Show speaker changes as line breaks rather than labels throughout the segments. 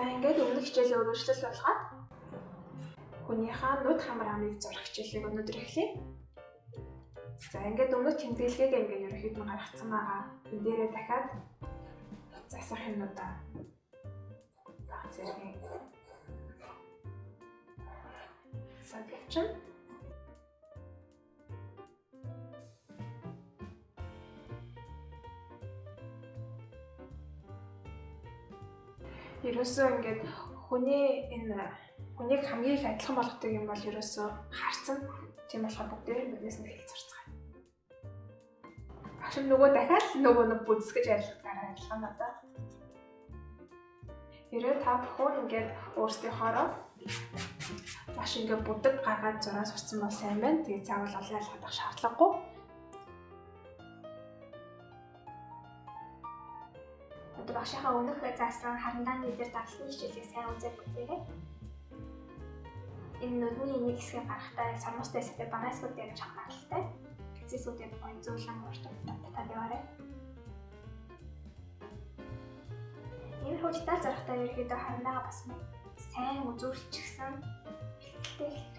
За ингээд өмнөх хичээлийн үргэлжлэл болгоод хүнийхээ нүд хамар амыг зурх хичээлийг өнөөдөр эхлэе. За ингээд өмнөх тэмдэглэгийг ингээд ерөнхийдөө гаргацсан байгаа. Энэ дээрээ дахиад засах юмудаа баг зэргийн сабжчин. Ерөөсөө ингээд хүнийг хамгийн их адилхан болгодог юм бол ерөөсөө харцсан. Тийм болохоор бүгдээ нүднээс нь хэлж зарцгаая. Ашиг нөгөө дахиад нөгөө нэг бүдсгэж арилгахтаараа адилхан надаа. Ерөө та бүхэн ингээд өөрсдийнхоороо маш ингээд бүдэг гаргаад зураа сурцсан бол сайн байна. Тэгээ заавал олон ялгах шаардлагагүй. Одоо багшийнхаа өмнөх заасан харандааны дээр дадлын хичээлийг сайн үзээд бүгдээрээ энэ нүдний нэг хэсгээ гаргахтаа сармустай хэсгээ барайсгууд дээр чангаралтай. Хэцээсүүдийг онцгойлон уртад татаад яваарай. Энэ хөвчтөр зарахтаа ерөөдөө харандаага бас сайн үзүүлчихсэн бэлтгэлтэй хэлэх.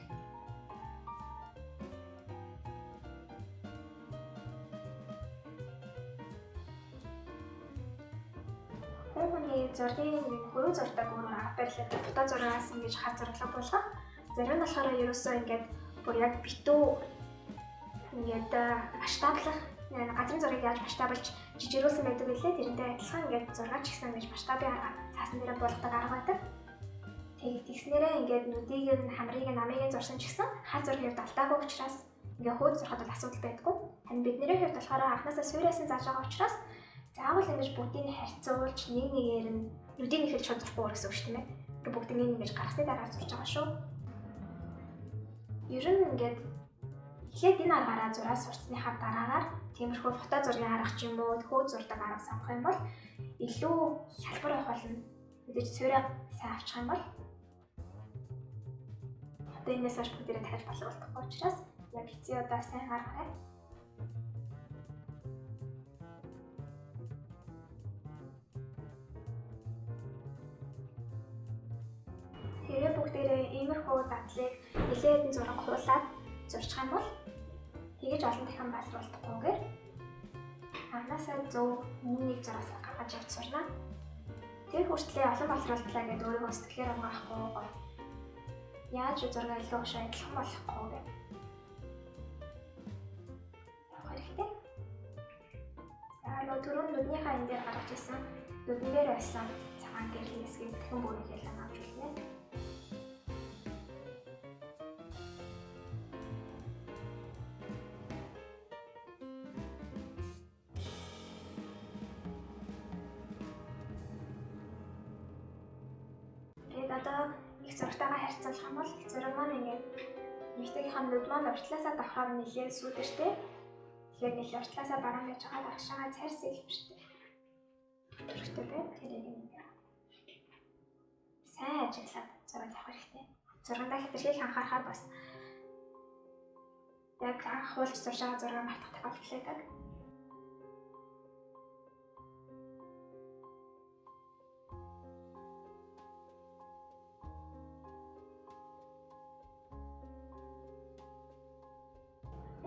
Хүний зургийн хөрөө зурдаг өөрөөр авбарлаад фото зурагаас ингэж хар зураглаг болгох. Зарим нь болохоор ерөөсөө ингээд бүр яг битүү ингээд масштаблах газрын зургийг яаж масштаблж жижигрүүлсэн байдаг билээ. Тэрнтэй адилхан ингээд зургаач гэсэн гэж масштабын цаасан дээр болгодог арга байдаг. Тэгээд тэгснээрээ ингээд нүдийг нь хамрыг нь намыг нь зурсан ч гэсэн хар зургийн хувьд алдаагүй учраас ингээд хөөд зурхад бол асуудал байдгүй. Харин бидний хувьд болохоор анхнаасаа суурьасан зааж байгаа учраас заавал ингэж бүгдийг нь харьцуулж нэг нэгээр нь нүдийг нь хэлж чадахгүй гэсэн үг шүү дээ. Ингээд бүгдийг нь ингэж гаргасны дараа зурж байгаа шүү. Ер нь ингээд эхлээд энэ аргаараа зураа сурцсныхаа дараагаар тиймэрхүү фото зургийн арга ч юм уу хөөд зурдаг арга сонгох юм бол илүү хялбар байх болно. Мэдээж суурийг сайн авчих юм бол одоо энэс хойш бүгдээрээ дахиж болгохгүй учраас яг хэцүү удаа сайн гаргаарай. Тэгээ бүгдээрээ иймэрхүү дадлыг нэлээд хэдэн зураг хуулаад зурчих юм бол тэгэж олон дахин байлруулдахгүйгээр анхнаасаа зөв нэг зураас гаргаж авч сурна. Тэр хүртлээр олон боловсруулалтлаа гэдэг өөрийгөө сэтгэлээр хамгаахгүй яаж зураг илүү уушаа адилхан болохгүй гэх. Хэрэгтэй. За түрүүн нүднийхаа энэ дээр гаргаж ирсэн нүдэн дээр байсан цагаан гэрлийн хэсгийг дахин бүрэн хэлэн авч үлнэ. Одоо их зургатайгаа харьцуулах юм бол их зураг маань ингээд нэгтгэхийн нүд маань уртлаасаа давхаар нэлээд сүүдэртэй. Тэгэхээр нэлээд уртлаасаа бараан гэж байгаа багшаага цайр сэлбэртэй. Зургтай бай. Тэрийг ингээд сайн ажиглаад зураг авах хэрэгтэй. Зургандаа хэтэрхийг анхаарахад бас яг анх хуулж зурж байгаа зураг мартах тохиолдол байдаг.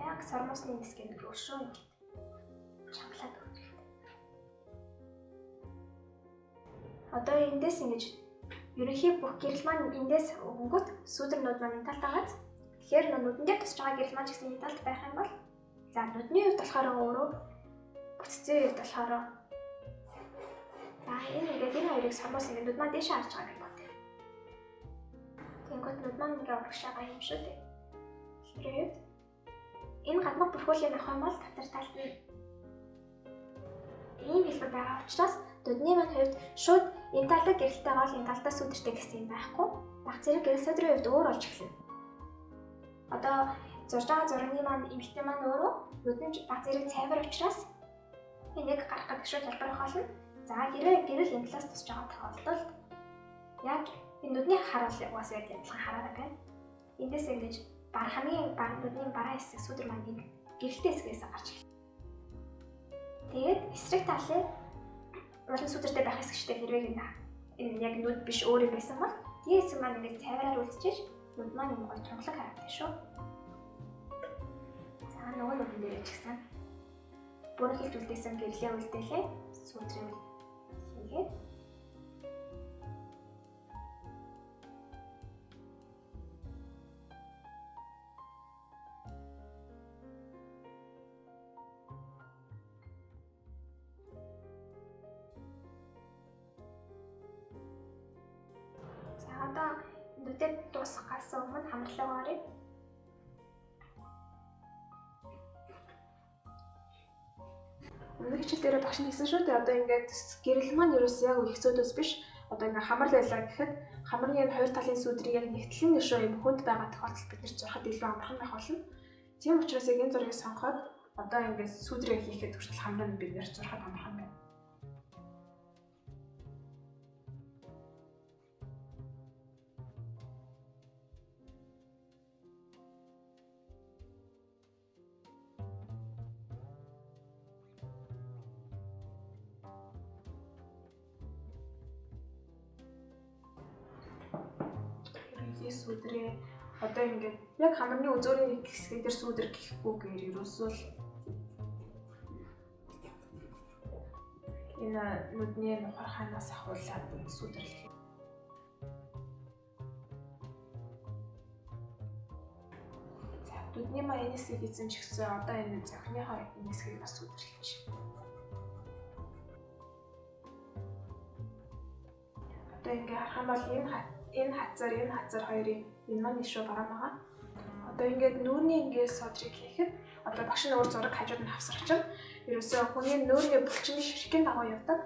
Яг сормосны хэсгийг рүүшөө ингээд чангалаад өгөх хэрэгтэй. Одоо эндээс ингэж ерөнхий бүх гэрэл маань эндээс өнгөт сүүдэр нүд маань энэ талд байгааз. Тэгэхээр нүдэн дээр тусч байгаа гэрэл маань ч гэсэн энэ талд байх юм бол за нүдний хувьд болохоор өөрөө бүтцийн хувьд болохоор за энэ ингээд энэ хоёрыг сормос ингээд нүд маань дээш харж байгаа гэж бод. Тэнгүүт нүд маань ингээд урагшаага юм шүү дээ. Тэгэхээр энэ гаднах бүрхүүлийг авах юм бол дотор талд нь ийм хэлбэр байгаа учраас нүдний маань хувьд шууд энэ талд гэрэлтэй гол энэ талдаа сүдэртэй гэсэн юм байхгүй. Баг зэрэг гэрэл судрын хувьд өөр болж эхэлнэ. Одоо зурж байгаа зургийн маань эмхтэй маань өөрөө нүдэн баг зэрэг цайвар учраас энийг гарах гэдэг шууд хялбар байх болно. За хэрвээ гэрэл энэ талаас тусч байгаа тохиолдолд яг энэ нүдний харуулыг бас яг адилхан хараарай байна. Эндээс ингэж хамгийн нүдний бараа хэсэг сүдэр маань гэрэлтэй хэсгээс гарч ирнэ. Тэгээд эсрэг талын улан сүдэртэй байх хэсэг штэ хэрвээ энэ энэ яг нүд биш өөр юм байсан бол дээсэн маань ингээд цайвараар үлдчихэж нүд маань юм гоё тунгалаг харагдаж шүү. За нөгөө нүдэн дээр ч гэсэн бүрэлдэхүүн үлдээсэн гэрлээ үлдээлээ. Сүудрийг хийгээд одоо нүдэд дуусгахаас өмнө хамарлаа орё. Өмнөх хичээл дээр багш нь хэлсэн шүү дээ. Одоо ингээд гэрэл маань ерөөс яг ихсөөдөөс биш. Одоо ингээд хамар байлаа гэхэд хамрын энэ хоёр талын сүудрийг яг нэгтлэн өшөө юм хүнд байгаа тохиолдолд бид нэр зурхад илүү амархан байх болно. Тийм учраас яг энэ зургийг сонгоход одоо ингээд сүудрийг хийхэд хүртэл хамрын бид нэр зурхад амархан байна. Сүудрээ одоо ингээд яг хамрны өзөөрийн нэг хэсгэн дээр сүудэр гэхгүйгээр ерөөсөө л энэ нүдний нухар ханаас ахуулаад сүудэрлэх. За нүдний маа энэ хэсгийг эзэмж гисэн одоо энэ зохиныхоо энэ хэсгийг бас сүудэрлэж. Одоо ингээд харах юм бол энэ хацар хоёрын энэ маань ишүү бараа байгаа. Одоо ингээд нүүрний ингээд содрыг хийхэд одоо багш нь өөр зураг хажууд нь хавсарч чинь ерөөсөө хүний нүүрний булчингийн ширхгийн дагуу явдаг.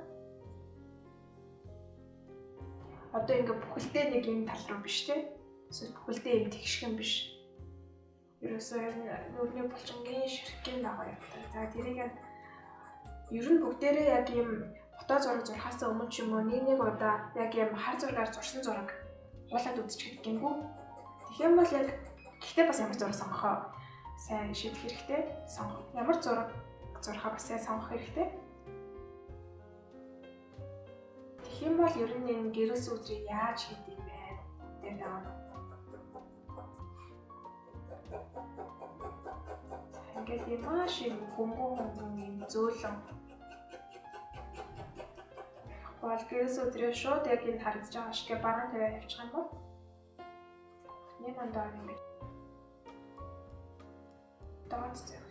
Одоо ингээд бүхэлдээ нэг энэ тал руу биш те. Эсвэл бүхэлдээ юм тэгшгэн биш. Ерөөсөө нүүрний булчингийн ширхгийн дагуу явдаг. За тэрийг ер нь бүгдээрээ яг юм фото зураг зурхаас өмнө ч юм уу нэг удаа яг юм хар зургаар зурсан зураг хуулаад үзчих гэнгүй. Тэгэх юм бол яг гэхдээ бас ямар зураг сонгохоо сайн шийдэх хэрэгтэй. Ямар зураг зурхаа бас сайн сонгох хэрэгтэй. Тэгэх юм бол ер нь энэ гэрэл сүудрийг яаж хийдэг юм бэ? Тэгээд ингээд маш юм хүмүүн зөөлөн бол гэрэл сүудрийг шууд яг энэ харагдаж байгаа шиг бараан тавиа явуучих юм бол нэг мандаа юм. Доод зэх.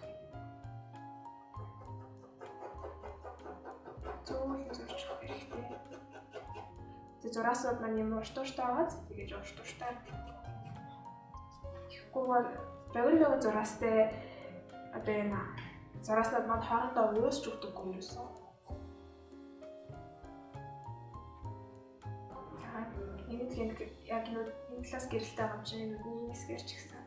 Зөөлөн зурчих хэрэгтэй. Тэг зураасууд маань юм уртууштай байгааз тэгэж уртууштай. Тэгэхгүй бол богино зураастай одоо энэ зурааснууд маань хоорондоо уусч өгдөггүй юусэн. Яг энэ талаас гэрэлтэй байгаа юм чинь нүдний хэсгээр ч гэсэн.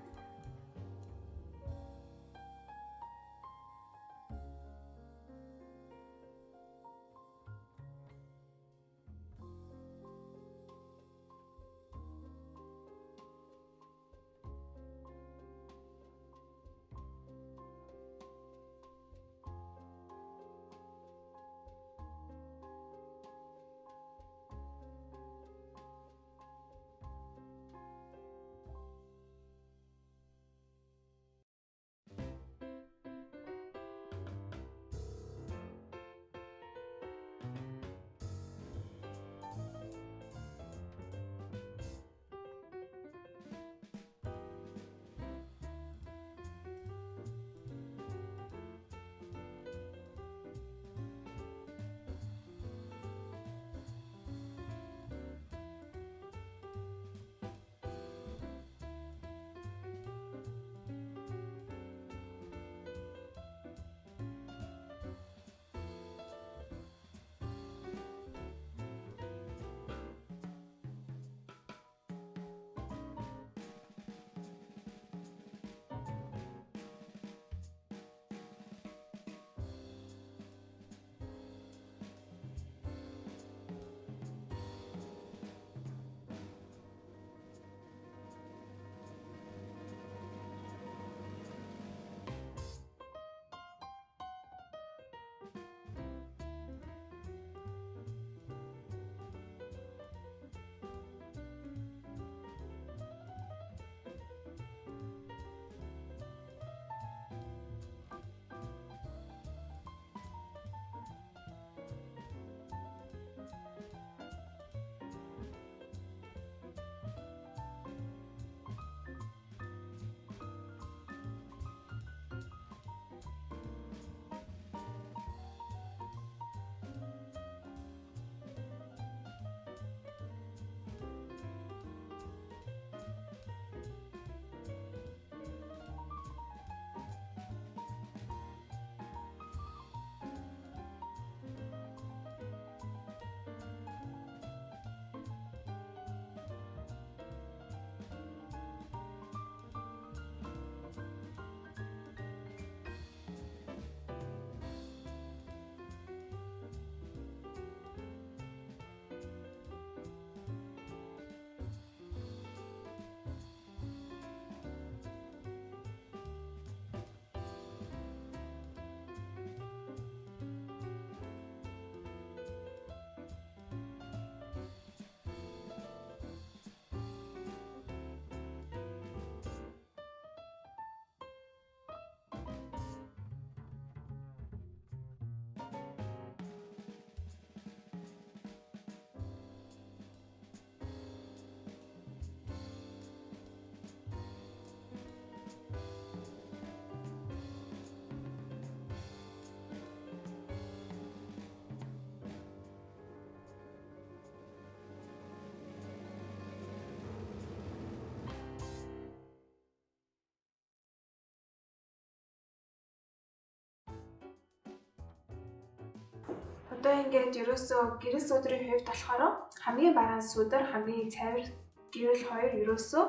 Одоо ингээд ерөөсөө гэрэл сүүдрийн хувьд болохоор хамгийн бараан сүүдэр хамгийн цайвар гэрэл хоёр ерөөсөө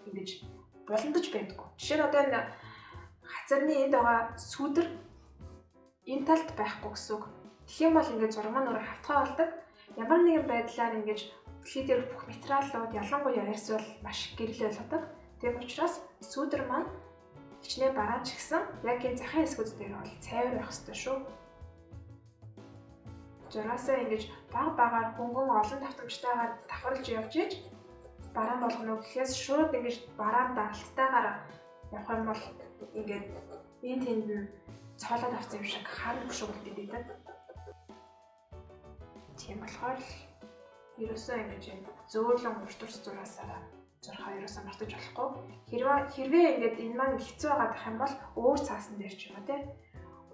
ингэж буландаж байдаггүй. Жишээ нь одоо энэ хазарны энд байгаа сүүдэр энэ талд байхгүй гэсэн үг. Тэгэх юм бол ингээд зураг маань өөрөө хавтгай болдог. Ямар нэгэн байдлаар ингэж дэлхий дээр бүх материалууд ялангуяа арьс бол маш гэрэл болдог. Тийм учраас сүүдэр маань хичнээн бараан ч гэсэн яг энэ захын хэсгүүд дээр бол цайвар байх ёстой шүү. Зураасаа ингэж баг хөнгөн олон давтамжтайгаар давхарлаж явж иж бараан болгоно гэхээс шууд ингэж бараан даралтайгаар явах юм бол ингээд энэ тэнд нь цоолоод авсан юм шиг харагдах шүү гэдэг. Тийм болохоор ерөөсөө ингэж зөөлөн уртурс зураасаа зурхаа ерөөсөө мартаж болохгүй. Хэрвээ ингээд энэ маань хэцүү байгаад ах юм бол өөр цаасан дээр ч юм уу те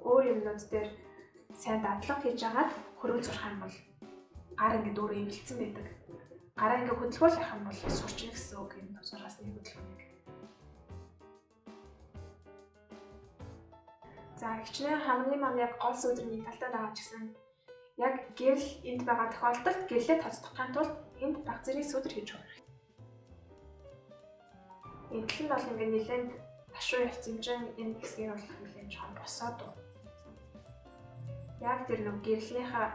өөр юмнууд дээр сайн дадлага хийж агаад хөрөө зурх юм бол гар ингээд өөрөө эвлэлцэн байдаг. Гараа ингээд хөдөлгөөл авах юм бол сурчна гэсэн үг юм зурхаас нэг хөдөлгөөнийг. За хичнээн хамгийн маань яг гол сүүдрийн талтай байгаа ч гэсэн яг гэрэл энд байгаа тохиолдолд гэрлээ тоцдохын тулд энд баг зэрэг сүүдэр хийж өгөх. Эндл нь бол ингээд нэлээд ташуу явцсан чинь энэ хэсгийг бол нэлээд жоохон босоод. Яг тэр нэг гэрлийнхаа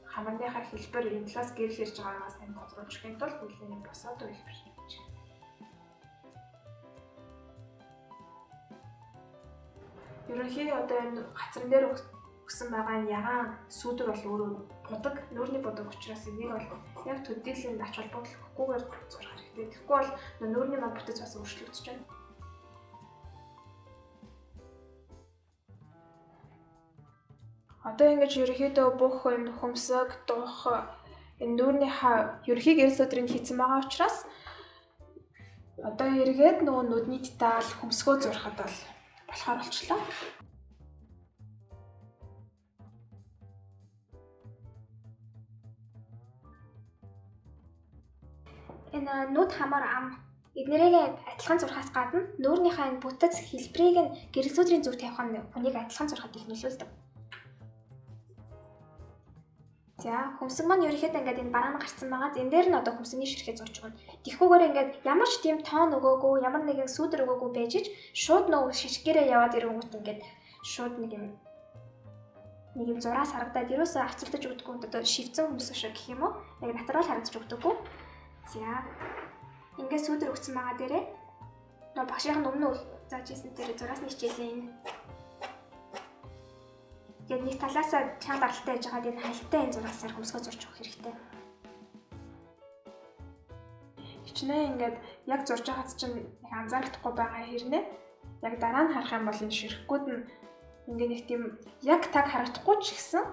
хамарныхаа хэлбэр энэ талаас гэрэл ирж байгаагаас энэ тодруулахын тулд нэлээд босоод хэлбэр хийж. Ерөнхийдөө одоо энэ гацран дээр өгсөн байгаа энэ ягаан сүүдэр бол өөрөө будаг, нүүрний будаг учраас энийг бол яг төдийлэн ач холбогдлохгүйгээр зурх хэрэгтэй. Тэгэхгүй бол нүүрний маань бүтэц бас өөрчлөгдөж байна. Одоо ингэж ерөнхийдөө бүх энэ хөмсөг, дух, энэ нүүрнийхаа ерөнхий гэрэл сүүдрийг хийсэн байгаа учраас одоо эргээд нөгөө нүдний деталь хөмсгөө зурхад бол болохоор болчлоо. Энэ нүд хамаар ам эднэрийг адилхан зурхаас гадна нүүрнийхээ энэ бүтэц хэлбэрийг нь гэрэл сүүдрийн зүг тавих нь хүнийг адилхан зурхад их нөлөөлдөг. За хөмсөг маань ерөнхийдөө ингээд энэ бараан гарцсан байгаа. Энэ дээр нь одоо хөмсөний ширхээ зурж өгнө. Тэгэхгүйгээр ингээд ямар ч тийм тоон өгөөгүй, ямар нэгэн сүүдэр өгөөгүй байж ич шууд нөгөө шишгээрээ яваад ирэнгүүт ингээд шууд нэг юм зураас харагдаад ерөөсөө авцалдаж өгдөггүй. Одоо шивцэн хөмсөг шиг гэх юм уу? Яг натурал харагдаж өгдөггүй. За ингээд сүүдэр өгсөн байгаа дээрээ нөгөө багшийн өмнө зааж ирсэн дээр зураас нь хичээлээ энэ. Яг нэг талаасаа чанга даралтай байж байгаа энэ хальттай энэ зураасаар хөмсгөө зурж өгөх хэрэгтэй. Хичнээн ингээд яг зурж байгааз чинь их анзаардахгүй байгаа хэрнээ яг дараа нь харах юм бол энэ ширхгүүд нь ингээд нэг тийм яг таг харагдахгүй ч гэсэн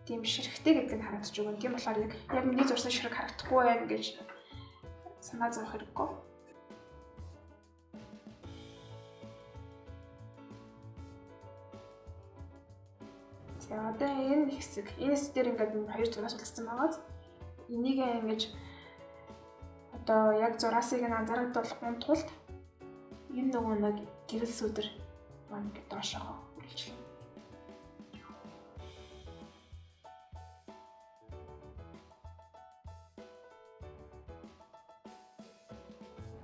тийм ширхтэй гэдэг нь харагдаж өгөн. Тийм болохоор яг миний зурсан ширхэг харагдахгүй байх гэж санаа зовох хэрэггүй. За одоо энэ хэсэг дээр ингээд хоёр зураас үлдсэн байгааз энийг ингэж одоо яг зураасыг нь анзаарахын тулд энэ нөгөө нэг гэрэл сүүдэр маань ингээд доошоо үргэлжлэнэ.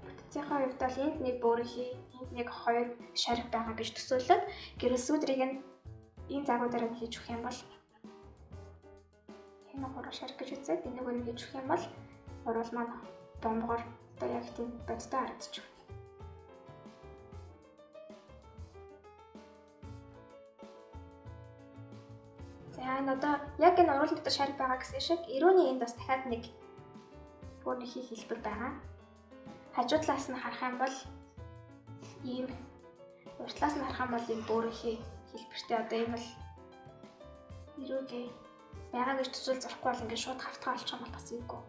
Бүтцийнхаа хувьд бол энд нэг бөөрийнхий, энд нэг хоёр шарх байгаа гэж төсөөлөд гэрэл сүүдрийг нь энэ загвараар нь хийж өгөх юм бол энэ гурав шарх гэж үзээд энийг нь хийж өгөх юм бол урал маань бомбогоор одоо яг тийм бодтой харагдаж байна. За энэ одоо яг энэ урал дотор шарх байгаа гэсэн шиг эрүүний энд бас дахиад нэг бөөрийнхий хэлбэр байгаа. Хажуу талаас нь харах юм бол ийм урд талаас нь харах юм бол энэ бөөрийнхий хэлбэртэй одоо энэ бол эрүүгээ байгаа гэж төсөөл зурхгүй бол ингээд шууд хавтгаа олчих юм бол бас ийггүй.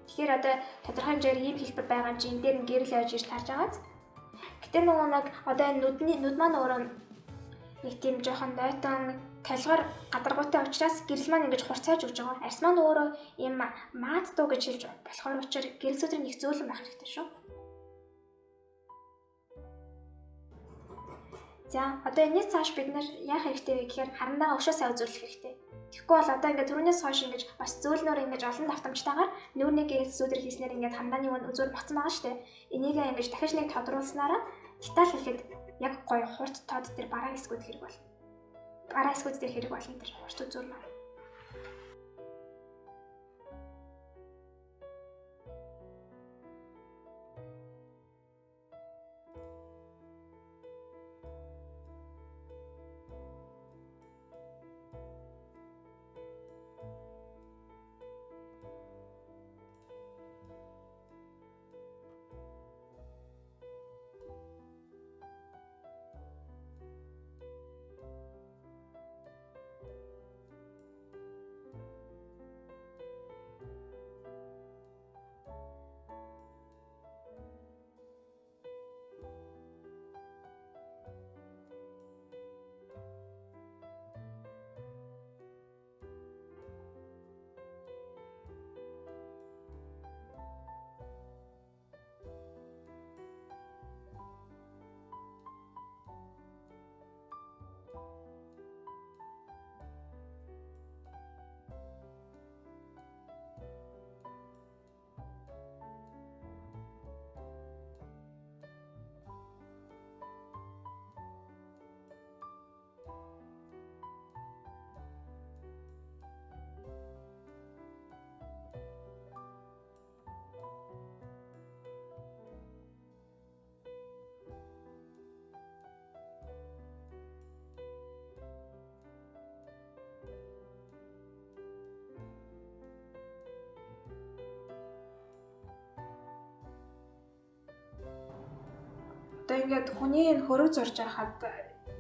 Тэгэхээр одоо тодорхой хэмжээр ийм хэлбэр байгаа юм чи энэ дээр нь гэрэл явж ирж тарж байгааз. Гэтэ нөгөө нэг одоо энэ нүд маань өөрөө нэг тийм жоохон нойтон талгаар гадаргуутай учраас гэрэл маань ингэж хурцааж өгж байгаа. Арьс маань өөрөө ийм маад дуу гэж хэлж болохоор учраас гэрэл сүүдрийн их зөөлөн байх хэрэгтэй шүү. За одоо энэс цааш бид нэр яах хэрэгтэй вэ гэхээр харандаага өшөөсөө үзүүлэх хэрэгтэй. Тэгэхгүй бол одоо ингээд түрүүнээс хойш ингэж бас зөөлнөр ингэж олон давтамжтайгаар нүүрний гэрэлсүүдэр хийснээр ингээд харандааны үн үзүүр боцсон байгаа шүү дээ. Энийг ингэж дахиж нэг тодруулснараа деталь хийхэд яг гоё хурц тод дээр бараа хэсгүүд хэрэг болно. Бараа хэсгүүд дээр хэрэг болно тэр хурц үзүүр маань. Одоо ингээд хүний энэ хөрөг зурж байхад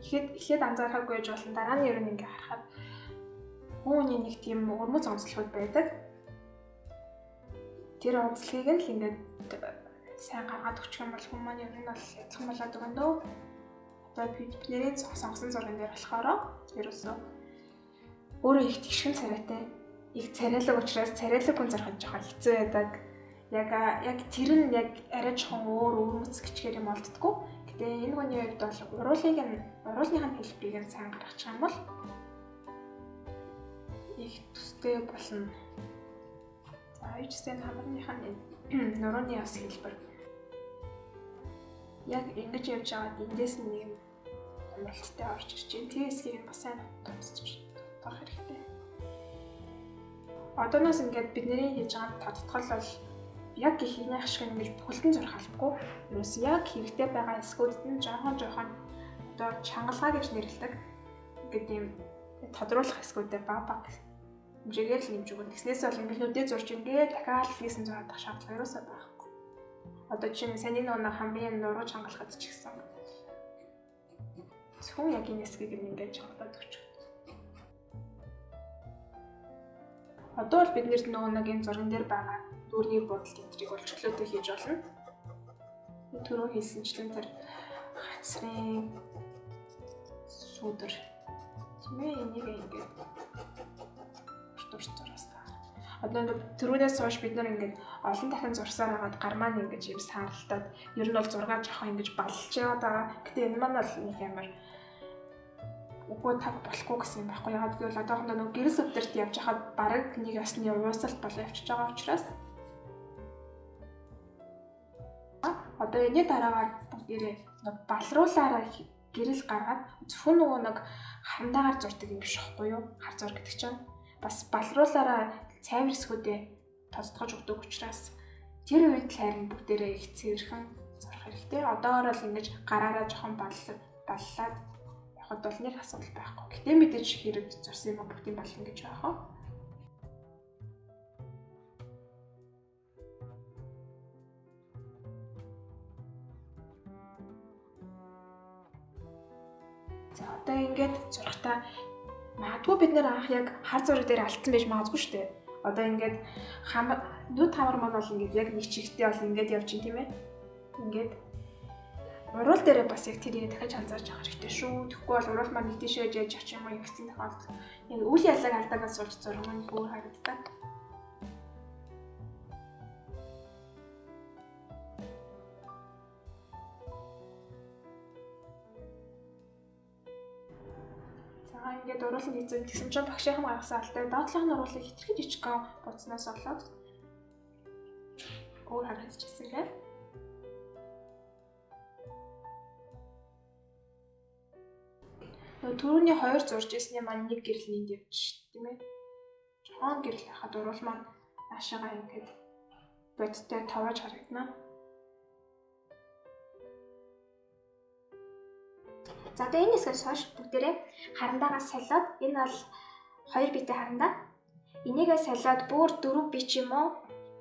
эхлээд анзаархаагүй гэж болон дараа нь ер нь ингээд харахад хүний нэг тийм өрмөц онцлогуд байдаг. Тэр онцлогийг л ингээд сайн гаргаад өгчих юм бол хүмүүс маань ер нь бол ядсан болоод байгаа нөө. Одоо бидний сонгосон зурган дээр болохоор ерөөсөө өөрөө их тэгшин царайтай. Их царайлаг учраас царайлаг хүн зархаж жоохон хэцүү байдаг. Яг тэр нь яг арай жоохон өөр өрмөц гिचгээр юм олддггүй. Гэтэ энэ хүний хувьд бол уруулынхаа хэлбэрийг нь сайн гаргачих юм бол их төстэй болно. За ижсэн хамарныхаа нурууны бас хэлбэр. Яг ингэж явж байгаад эндээс нэг юм амралттай орж ирж байна. Тэр хэсгийг бас сайн томсч тавих хэрэгтэй. Одооноос ингээд бидний хийж байгаа тодтгол бол яг ихнийх шиг ингэж бүхэлдэн зурх албагүй. Юус яг хэрэгтэй байгаа эсгүүдэд нь жоохон одоо чангалгаа гэж нэрлэдэг. Ингээд ийм тодруулах эсгүүдэд баг хэмжээгээр л нэмж өгнө. Тэгснээс бол ингээд нүдээ зурж ингээд дахиад хийсэн зураад ах шаардлага ерөөсөө байхгүй. Одоо жишээ нь саний нуунаа хамгийн нуруу чангалахад ч гэсэн зөвхөн яг энэ эсгийг ингээд чангалаад өгч. Одоо бол бид нэр нөгөө нэг энэ зурган дээр байгаа дүүрний бодол энтрийг бол чөлөөтэй хийж болно. Түрүү хийсэнчлэн тэр хацрын сүдэр тийм ээ энийг ингээд дуртураас та. Одоо түрүүнээс хойш бид нар ингээд олон дахин зурсаар хагаад гармаа нь ингээд юм сааралтаад ер нь бол зургаа жоохон ингэж баллж яваад байгаа. Гэтэ энэ маань бол нэг амар үгүй тав болохгүй гэсэн юм байхгүй. Яагаад гэвэл одоохондоо нөгөө гэрэл өвдөрт явж хахад бараг нэг ясны уусалт болоо явчихж байгаа учраас одоо энэ дараагаар бүгдээрээ балруулаараа гэрэл гаргаад зөвхөн нөгөө нэг хандаагаар зурдаг юм биш байхгүй юу? Хар зур гэдэг чинь бас балруулаараа цайвар эсгүүдээ тоцтгож өгдөг учраас тэр үед л харин бүгдээрээ их цэвэрхэн зурх хэрэгтэй. Одоогоор л ингэж гараараа жоохон баллаад явахад бол нэг асуудал байхгүй. Гэтэ мэдээж хэрэг зурсан юм бүгдийг баллна гэж байгаа. За одоо ингээд зурхтаа магадгүй бид нэр анх яг хар зураг дээр алдсан байж магадгүй шүү дээ. Одоо ингээд нүд хамар маань бол ингээд яг нэг чигтээ бол ингээд явж чинь тийм ээ. Ингээд уруул дээрээ бас яг тэрийг дахиж анзаарч авах хэрэгтэй шүү. Тэгэхгүй бол уруул маань нэг тийшээ яаж очих юм уу гэсэн тохиолдолд яг үйл яллаг алдаагаас суулж зураг маань өөр харагддаг. Ингээд уруулан хийсэн тэгсэн чинь багшийнхан гаргасан алтай доотлох нь уруулыг хитрхи жижигхэн буцнаас болоод өөр харагдчихсан гэх. Түрүүний 2 зурж ирсний маань нэг гэрэл нэнд явчих тийм ээ. Жохон гэрэл хахад уруул маань наашаага ингээд бодтой таваж харагдана. За одоо энэ хэсгээс хойш бүгдээрээ харандаагаас солиод энэ бол 2 битэй харандаа. Энийгээ солиод бүр 4 би ч юм уу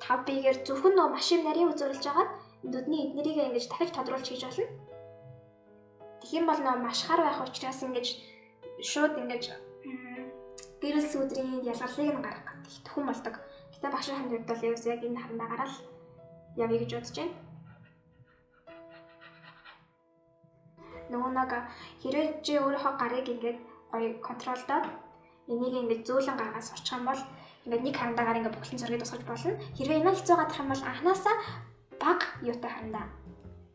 5 бигээр зөвхөн нөө машин нарийн үзүүлж агаад нүдний эднэрийг ингэж дахиж тодруулж хийж болно. Тэгэх юм бол нөө маш хар байх учраас ингэж шууд ингэж гэрэл сүдрийн ялгарлыг нь гаргах гэдэг төхөн болдог. Гэтэ багшийн хувьд бол яг энэ харандаагаар л явъя гэж бодож байна. Нөгөө нэг хэрэг чи өөрийнхөө гарыг ингээд гоё контролдоод энийг ингээд зөөлөн гаргаад сурчих юм бол ингээд нэг харандаагаар ингээд бүхэл зургийг тусгаж болно. Хэрвээ энэ хэцүү гадах юм бол анханасаа баг юутай харандаа.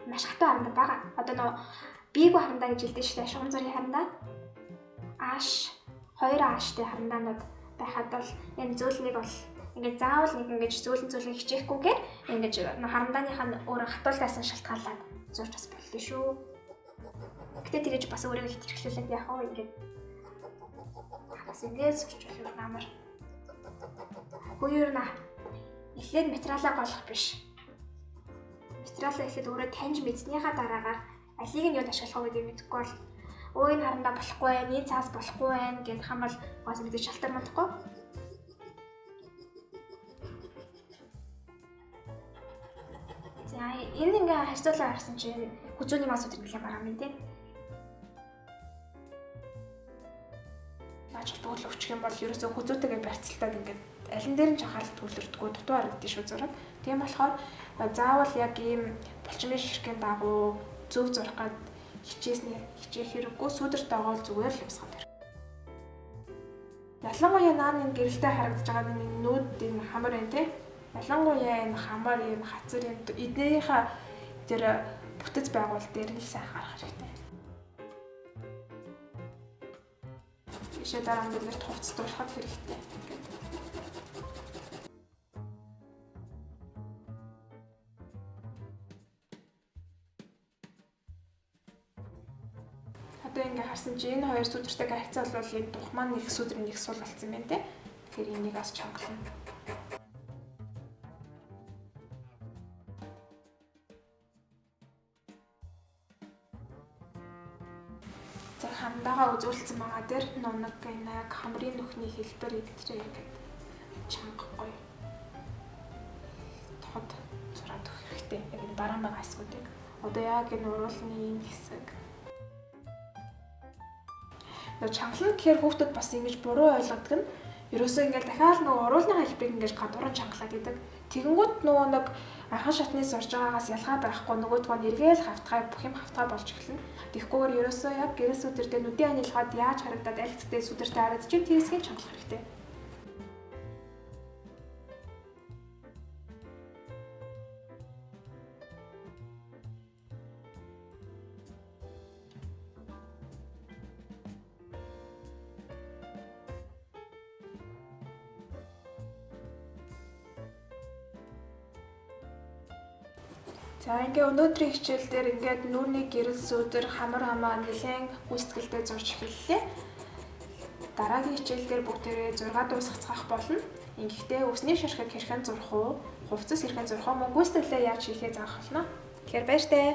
Маш хатуу харандаа байгаа. Одоо нөгөө биег харандаа гэж хэлдэг шүү дээ. Шугам зургийн харандаа. Ааш 2 ааштай харандаанууд байхад бол энэ зөөлнийг бол ингээд заавал нэг ингэж зөөлөн хичээхгүйгээр ингэж харандааныхаа өөрө хатуулгаас нь шалтгаалаад зурж бас болно шүү. Гэтэ тэгэж бас өөрийгөө хэтэрхлүүлээд яах вэ ингээд бас ингээд сурч болох амар. Хөөе наа. Эхлээд материалаа голох биш. Материалаа эхлээд өөрөө таньж мэдснийхаа дараагаар алийг нь юу ашиглах вэ гэдгийг мэдэхгүй бол өө энэ харандаа болохгүй байх, энэ цаас болохгүй байх гэх юм бол гоо мэдээж шалтар мандахгүй. За энэ ингээ харьцуулаа харсан чинь хүзүүний масууд гэх юм байгаа юм тийм. Бол өвчих юм бол ерөөсөө хүзүүтэйгээ барьцалтаад ингээд алин дээр нь ч анхаарал төвлөрдөггүй дутуу харагддаг шүү зураг. Тийм болохоор заавал яг ийм булчмын ширхгийн дагуу зөв зурах гад хичээх хэрэггүй сүдэрт байгаа бол зүгээр л явсгаад байна. Ялангуяа наан энэ гэрэлтэй харагдаж байгаа энэ нүүд энэ хамар байна тийм. Ялангуяа энэ хамар юм хацар юм эднэрийнхээ тэр бүтэц байгуул дээр нь сайн харах хэрэгтэй. Ишээ дараа нь бид хувцас дуусгах хэрэгтэй. Одоо ингээ харсан чи энэ хоёр сүдэртэй харьцаа бол энэ дух маань нэг сүдрийн нэг сул болсон юм байна те. Тэгэхээр энийг бас чангална. Хандаага үзүүлсэн байгаа дээр нунаг энэ хамрын нүхний хэлбэр эдгэрээ ингээд чанга гоё тод зураад өгөх хэрэгтэй. Яг энэ бараан байгаа хэсгүүдийг. Одоо яг энэ уруулны энэ хэсэг. Нөгөө чангална гэхээр хүүхдүүд бас ингэж буруу ойлгодог нь ерөөсөө ингээд дахиад нөгөө уруулны хэлбэрийг ингэж гадууран чангалаад идэг. Тэгэнгүүт нөгөө нэг анхан шатны сурж байгаагаас ялгаа байхгүй нөгөөдгөө нэргээл хавтгай бүх юм хавтгай болж эхэлнэ. Тэгэхгүйгээр ерөөсөө яг гэрэл сүдэртэй нүдийн анилгаад яаж харагдаад аль хэдтэй сүдэртэй харагдаж чинь тэрсгийг чангалах хэрэгтэй. За ингээ өнөөдрийн хичээл дээр ингээд нүүрний гэрэл сүдэр хамар хамаа нэлээд гүйцэтгэлтэй зурж эхэллээ. Дараагийн хичээл дээр бүгдээрээ 6 дуусгацгаах болно. Ингэхдээ өсний шашхаг хэрхэн зурах уу, хувцас хэрхэн зурах уу, мөн гүйцэтгэлээ яаж хийхээ заах болно. Тэгэхээр баяр таа.